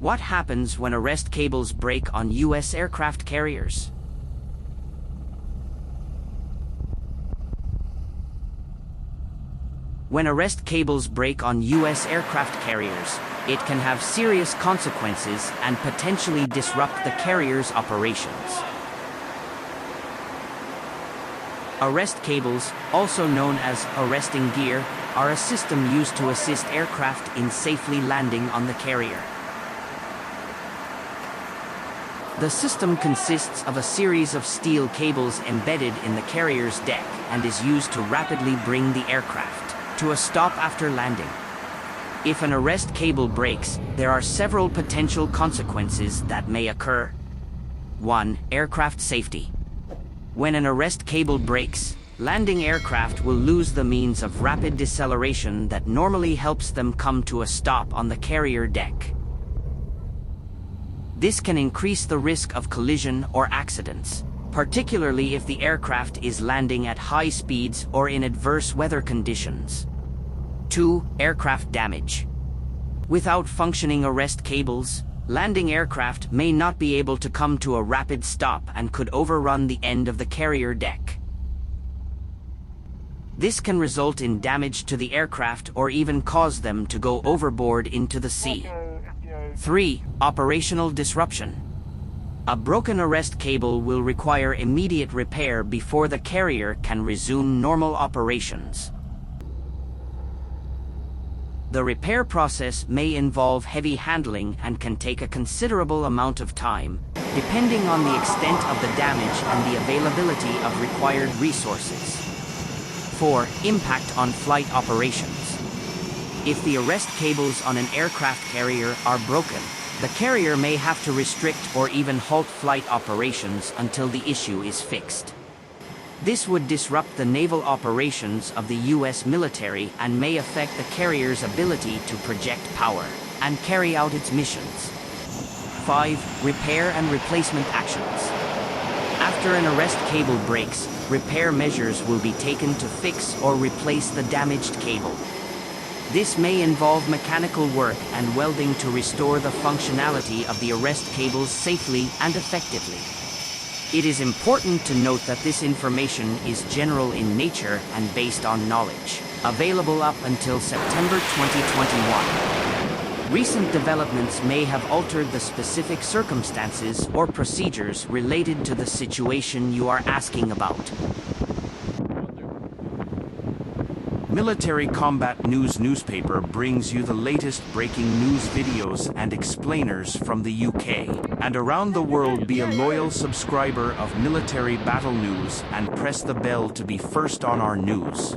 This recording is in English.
What happens when arrest cables break on U.S. aircraft carriers? When arrest cables break on U.S. aircraft carriers, it can have serious consequences and potentially disrupt the carrier's operations. Arrest cables, also known as arresting gear, are a system used to assist aircraft in safely landing on the carrier. The system consists of a series of steel cables embedded in the carrier's deck and is used to rapidly bring the aircraft to a stop after landing. If an arrest cable breaks, there are several potential consequences that may occur. 1. Aircraft safety. When an arrest cable breaks, landing aircraft will lose the means of rapid deceleration that normally helps them come to a stop on the carrier deck. This can increase the risk of collision or accidents, particularly if the aircraft is landing at high speeds or in adverse weather conditions. 2. Aircraft damage. Without functioning arrest cables, landing aircraft may not be able to come to a rapid stop and could overrun the end of the carrier deck. This can result in damage to the aircraft or even cause them to go overboard into the sea. 3. Operational disruption. A broken arrest cable will require immediate repair before the carrier can resume normal operations. The repair process may involve heavy handling and can take a considerable amount of time, depending on the extent of the damage and the availability of required resources. 4. Impact on flight operations. If the arrest cables on an aircraft carrier are broken, the carrier may have to restrict or even halt flight operations until the issue is fixed. This would disrupt the naval operations of the U.S. military and may affect the carrier's ability to project power and carry out its missions. 5. Repair and replacement actions. After an arrest cable breaks, repair measures will be taken to fix or replace the damaged cable. This may involve mechanical work and welding to restore the functionality of the arrest cables safely and effectively. It is important to note that this information is general in nature and based on knowledge available up until September 2021. Recent developments may have altered the specific circumstances or procedures related to the situation you are asking about. Military Combat News newspaper brings you the latest breaking news videos and explainers from the UK and around the world. Be a loyal subscriber of Military Battle News and press the bell to be first on our news.